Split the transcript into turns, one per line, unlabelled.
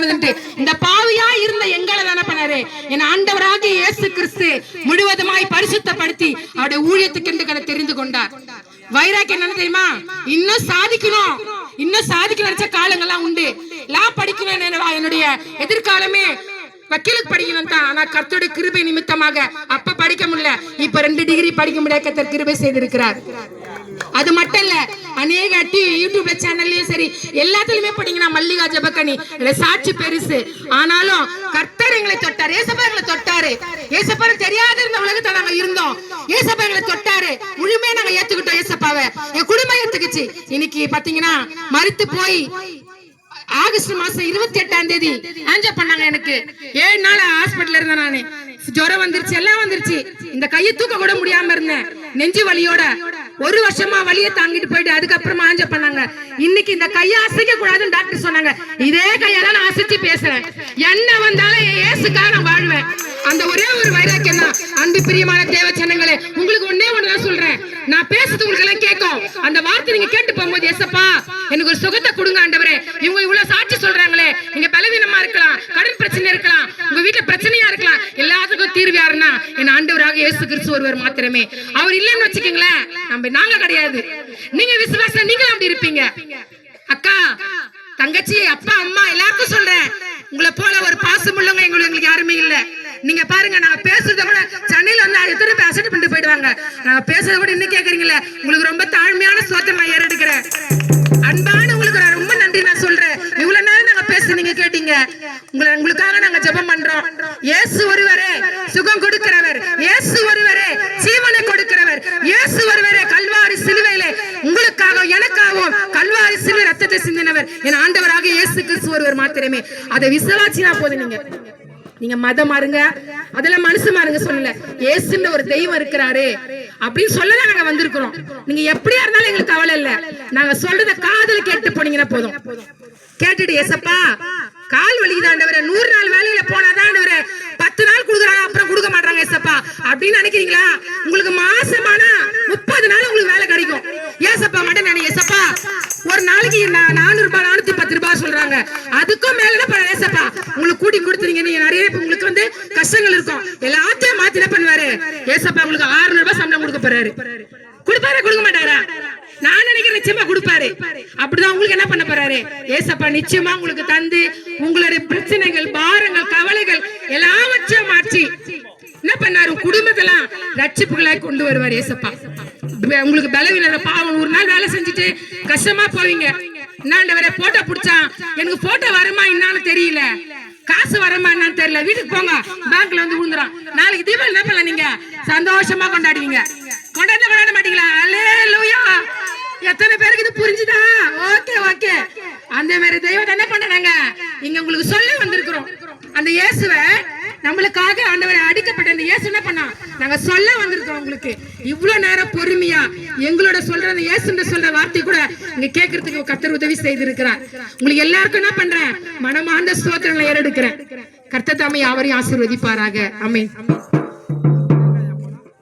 போனதுன்ட்டு இந்த பாவியா இருந்த எங்களை தானே பண்ணாரு என் ஆண்டவராகிய இயேசு கிறிஸ்து முழுவதுமாய் பரிசுத்தப்படுத்தி அவருடைய ஊழியத்துக்கு தெரிந்து கொண்டார். வைராக்கியம் என்ன தெரியுமா? இன்னும் சாதிக்கணும், இன்னும் சாதிக்க நினைச்ச காலங்கள்லாம் உண்டு. லா படிக்கணும், என்னுடைய எதிர்காலமே வக்கீலுக்கு படிக்கணும் தான். ஆனா கர்த்தருடைய கிருபை நிமித்தமாக அப்ப படிக்க முடியல, இப்ப 2 டிகிரி படிக்க முடியாது கர்த்தர் கிருபை செய்திருக்கிறார். அது மட்டும் இல்ல, அநேக யூடியூப்ல சேனல்லயும் சரி எல்லாத்துலயுமே படிங்கன்னா மல்லிகா ஜெபக்கனி சாட்சி பெருசு. ஆனாலும் கர்த்தர் எங்களை தொட்டாரு, ஏசப்பா எங்களை தொட்டாரு. ஏசப்பா தெரியாத இருந்த உலகத்தை நாங்க இருந்தோம், ஏசப்பா எங்களை தொட்டாரு. முழுமையா நாங்க ஏத்துக்கிட்டோம் ஏசப்பாவை, என் குடும்பம் ஏத்துக்குச்சு. இன்னைக்கு பாத்தீங்கன்னா மறுத்து போய் ஆகஸ்ட் மாசம் 28ஆம் தேதி ஆஞ்சப் பண்ணாங்க. எனக்கு 7 நாள் ஹாஸ்பிட்டல் இருந்தேன். நானு ஜுரம் வந்துருச்சு, எல்லாம் வந்துருச்சு. இந்த கையை தூக்க கூட முடியாம இருந்தேன், நெஞ்சு வலியோட 1 வருஷமா வலியை தாங்கிட்டு போயிட்டு அதுக்கப்புறமா ஆஞ்சப் பண்ணாங்க. இன்னைக்கு இந்த கையை அசைக்க கூடாதுன்னு டாக்டர் சொன்னாங்க. இதே கையால நான் அசைச்சு பேசுறேன். என்ன வந்தாலும் இயேசுக்காக நான் வாழ்வேன். அந்த ஒரே ஒரு வைராக்கியம் தான். அன்பு பிரியமான தேவ ஜனங்களே, உங்களுக்கு ஒன்னே ஒண்ணுதான் சொல்றேன். நான் பேசுறது உங்களுக்கு எல்லாம் கேட்கும். அந்த வார்த்தை நீங்க கேட்டு போகும்போது ஏசப்பா எனக்கு ஒரு சுகத்தை கொடுங்க ஆண்டவரே. இவங்க இவ்வளவு சாட்சி சொல்றாங்களே, நீங்க பலவீனமா இருக்கலாம், கடன் பிரச்சனை இருக்கலாம், உங்க வீட்டுல பிரச்சனையா இருக்கலாம், எல்லாத்துக்கும் தீர்வு யாருன்னா என் ஆண்டவராக இயேசு கிறிஸ்து ஒருவர் மாத்திரமே. அவர் இல்லைன்னு வச்சுக்கீங்களேன், நாங்க கிடையாது. நீங்க விசுவாசம், நீங்க அப்படி இருப்பீங்க. அக்கா, தங்கச்சி, அப்பா, அம்மா எல்லாருக்கும் சொல்றேன், உங்களை போல ஒரு பாசம் உள்ளவங்க எங்களுக்கு யாருமே இல்ல. நீங்க பாருங்க, நாங்க பேசுறத கூட சென்னையில வந்து எத்தனை பேர் அசெப்ட் பண்ணிட்டு போயிடுவாங்க. நாங்க பேசுறத கூட இன்னும் கேக்குறீங்களே, உங்களுக்கு ரொம்ப தாழ்மையான சோத்திரம் நான் ஏறெடுக்கிறேன். அன்பான உங்களுக்கு நான் ரொம்ப நன்றி நான் சொல்றேன். இவ்வளவு நேரம் நாங்க பேச நீங்க கேட்டீங்க, உங்களுக்காக நாங்க ஜெபம் பண்றோம். இயேசு ஒருவரே சுகம் கொடுக்கிறவர், இயேசு ஒருவரே ஜீவனை கொடுக்கிறவர், இயேசு ஒருவரே கல்வாரி சிலுவையிலே உங்களுக்காக எனக்காகவும் கல்வாரி சிலுவை ரத்தத்தை சிந்தினவர் என் ஆண்டவராக இயேசு கிறிஸ்து ஒருவர் மாத்திரமே. அதை விசுவாசினா போதும். நீங்க மதம் மாறுங்க, அதெல்லாம் மனுஷ மாறுங்க சொல்லல, இயேசுன்ற ஒரு தெய்வம் இருக்கிறாரு அப்படின்னு சொல்லதான் நாங்க வந்திருக்கிறோம். நீங்க எப்படியா இருந்தாலும் எங்களுக்கு கவலை இல்ல. நாங்க சொல்றத காதுல கேட்டு போனீங்கன்னா போதும். கேட்டுட்டு ஏசப்பா கால் வலிக்குதாண்டவரே, 100 நாள் வேலையில போனாதாண்டவரே 10 நாள் கொடுக்குறாங்க, அப்புறம் கொடுக்க மாட்டாங்க ஏசப்பா அப்படின்னு நினைக்கிறீங்களா? உங்களுக்கு மாசமானா 30 நாள் உங்களுக்கு வேலை கிடைக்கும். ஏசப்பா மட்டும் நினை. ஏசப்பா ஒரு நாளைக்கு 400 ரூபாய் 410 ரூபாய் சொல்றாங்க, அதுக்கும் மேல ஏசப்பா உங்களுக்கு கூட்டி கொடுத்துறீங்க. நீங்க நிறைய உங்களுக்கு வந்து கஷ்டங்கள் இருக்கும், எல்லாத்தையும் மாத்தி என்ன பண்ணுவாரு ஏசப்பா உங்களுக்கு 600 ரூபாய் சம்பளம் கொடுக்க போறாரு. கொடுப்பாரா கொடுக்க மாட்டாரா? நான் நினைக்கிறேன் நிச்சயமா கொடுப்பாரு. அப்படிதான் உங்களுக்கு என்ன பண்ண போறாரு ஏசப்பா நிச்சயமா உங்களுக்கு தந்து உங்களுடைய பிரச்சனைகள், பாரங்கள், கவலைகள் எல்லாவற்றையும் மாற்றி என்ன பண்ணாரு, குடும்பத்தெல்லாம் ரட்சிப்புகளாய் கொண்டு வருவார் ஏசப்பா. உங்களுக்கு பலவீன பாவம் 1 நாள் வேலை செஞ்சுட்டு கஷ்டமா போவீங்க. என்னாண்டவரே போட்டோ பிடிச்சா எனக்கு போட்டோ வருமா என்னான்னு தெரியல, காசு வரமா என்னன்னு தெரியல, வீட்டுக்கு போங்க பேங்க்ல வந்து விழுந்துரும். நாளைக்கு தீபாவளி என்ன பண்ணல, நீங்க சந்தோஷமா கொண்டாடுவீங்க. கொண்டாட மாட்டீங்களா? அல்லேலூயா. எத்தனை பேருக்கு இது புரிஞ்சுதா? Okay okay. அந்த மாதிரி தெய்வத்தை என்ன பண்ணாங்க இங்க உங்களுக்கு சொல்ல வந்திருக்கிறோம். அந்த இயேசுவை நம்மளுக்காக ஆண்டவரை அடிக்கப்பட்ட அந்த இயேசு என்ன பண்ணா நாங்க சொல்ல வந்திருக்கோம். உங்களுக்கு இவ்வளவு நேரம் பொறுமையா எங்களோட சொல்ற அந்த இயேசுன்ற சொல்ற வார்த்தை கூட இங்க கேட்கறதுக்கு கர்த்தர் உதவி செய்திருக்கிறார். உங்களுக்கு எல்லாருக்கும் என்ன பண்றேன், மனமார்ந்த ஸ்தோத்திரங்களை ஏறெடுக்கிறேன். கர்த்தர் தாமே யாவரையும் ஆசீர்வதிப்பாராக. ஆமென்.